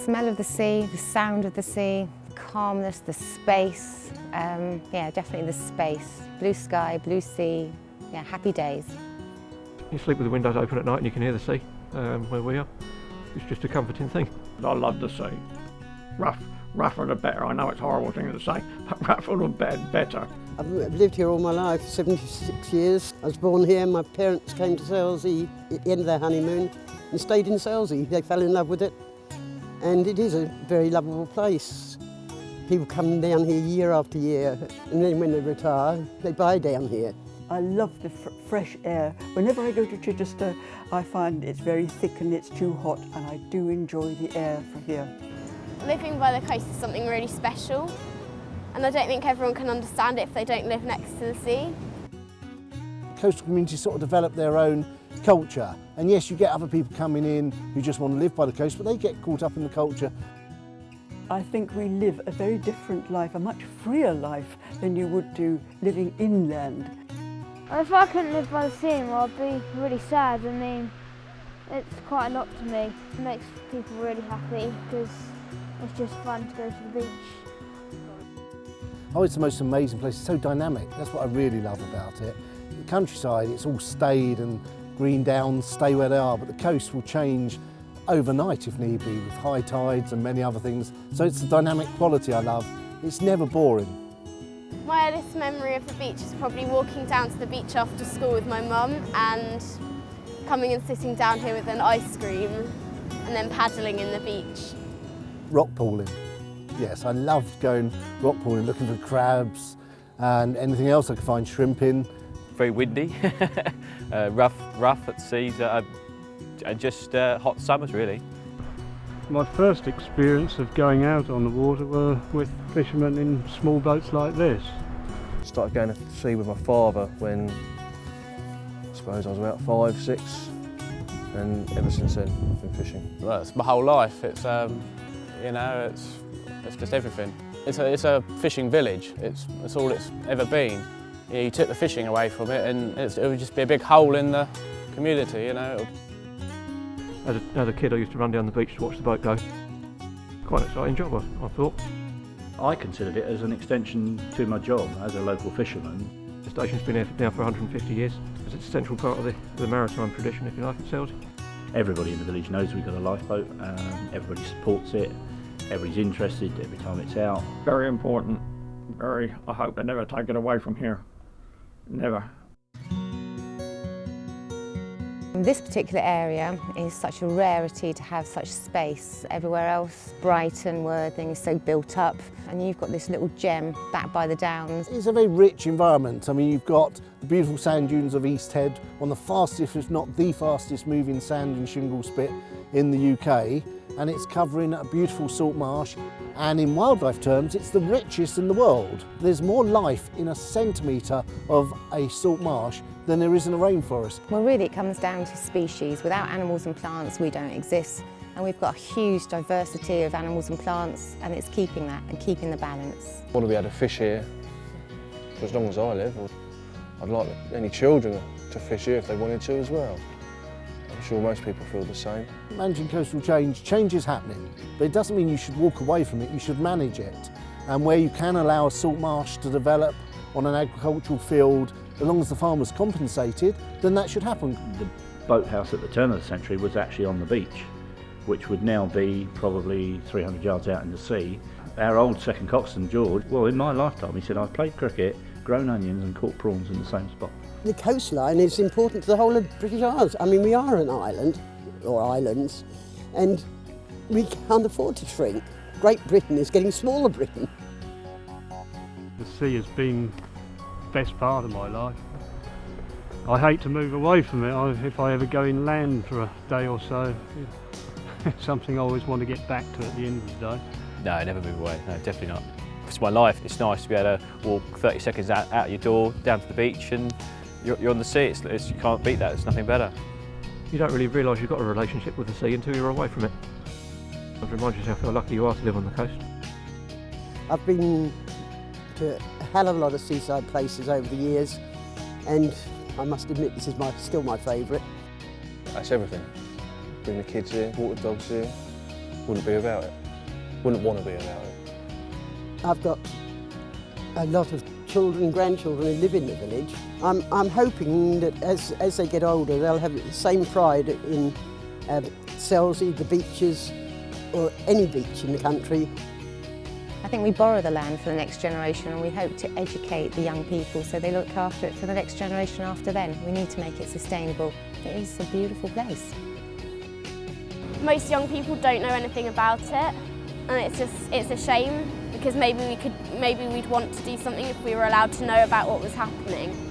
smell of the sea, the sound of the sea, the calmness, the space. Yeah, definitely the space. Blue sky, blue sea, yeah, happy days. You sleep with the windows open at night and you can hear the sea where we are. It's just a comforting thing. I love the sea. Rougher the better. I know it's a horrible thing to say, but rougher the better. I've lived here all my life, 76 years. I was born here. My parents came to Selsey at the end of their honeymoon and stayed in Selsey. They fell in love with it, and it is a very lovable place. People come down here year after year, and then when they retire, they buy down here. I love the fresh air. Whenever I go to Chichester, I find it's very thick and it's too hot, and I do enjoy the air from here. Living by the coast is something really special, and I don't think everyone can understand it if they don't live next to the sea. Coastal communities sort of develop their own culture, and yes, you get other people coming in who just want to live by the coast, but they get caught up in the culture. I think we live a very different life, a much freer life than you would do living inland. If I couldn't live by the sea, well, I'd be really sad. I mean, it's quite a lot to me. It makes people really happy because it's just fun to go to the beach. Oh, it's the most amazing place. It's so dynamic. That's what I really love about it. The countryside, it's all stayed and green downs stay where they are, but the coast will change overnight if need be, with high tides and many other things. So it's the dynamic quality I love. It's never boring. My earliest memory of the beach is probably walking down to the beach after school with my mum and coming and sitting down here with an ice cream and then paddling in the beach. Rock pooling. Yes, I loved going rock pooling, looking for crabs and anything else I could find, shrimp in. Very windy, rough at seas, and just hot summers really. My first experience of going out on the water were with fishermen in small boats like this. Started going to sea with my father when I suppose I was about 5, 6, and ever since then I've been fishing. Well, it's my whole life. It's you know, it's just everything. It's a fishing village. It's all it's ever been. You took the fishing away from it, and it would just be a big hole in the community, you know. As a kid, I used to run down the beach to watch the boat go. Quite an exciting job, I thought. I considered it as an extension to my job as a local fisherman. The station's been here now for 150 years. It's a central part of the maritime tradition, if you like, in Selsey. Everybody in the village knows we've got a lifeboat, everybody supports it, everybody's interested every time it's out. Very important. I hope they never take it away from here. Never. This particular area is such a rarity to have such space. Everywhere else, Brighton, Worthing is so built up, and you've got this little gem back by the downs. It's a very rich environment. I mean, you've got the beautiful sand dunes of East Head, one of the fastest, if not the fastest moving sand and shingle spit in the UK, and it's covering a beautiful salt marsh, and in wildlife terms it's the richest in the world. There's more life in a centimetre of a salt marsh than there is in a rainforest. Well, really it comes down to species. Without animals and plants we don't exist, and we've got a huge diversity of animals and plants, and it's keeping that and keeping the balance. I want to be able to fish here for as long as I live. I'd like any children to fish here if they wanted to as well. I'm sure most people feel the same. Managing coastal change is happening, but it doesn't mean you should walk away from it, you should manage it. And where you can allow a salt marsh to develop on an agricultural field, as long as the farmer's compensated, then that should happen. The boathouse at the turn of the century was actually on the beach, which would now be probably 300 yards out in the sea. Our old second coxswain, George, well, in my lifetime, he said, I played cricket, grown onions and caught prawns in the same spot. The coastline is important to the whole of British Isles. I mean, we are an island, or islands, and we can't afford to shrink. Great Britain is getting smaller Britain. The sea has been the best part of my life. I hate to move away from it. If I ever go inland for a day or so, it's something I always want to get back to at the end of the day. No, never move away, no, definitely not. It's my life. It's nice to be able to walk 30 seconds out your door, down to the beach, and you're on the sea. You can't beat that, there's nothing better. You don't really realise you've got a relationship with the sea until you're away from it. You have to remind yourself how lucky you are to live on the coast. I've been to a hell of a lot of seaside places over the years, and I must admit this is still my favourite. That's everything. Bring the kids here, walk the dogs here, wouldn't be about it. Wouldn't want to be about it. I've got a lot of children and grandchildren who live in the village. I'm hoping that as they get older, they'll have the same pride in Selsey, the beaches, or any beach in the country. I think we borrow the land for the next generation, and we hope to educate the young people so they look after it for the next generation after then. We need to make it sustainable. It is a beautiful place. Most young people don't know anything about it, and it's a shame, because maybe we'd want to do something if we were allowed to know about what was happening.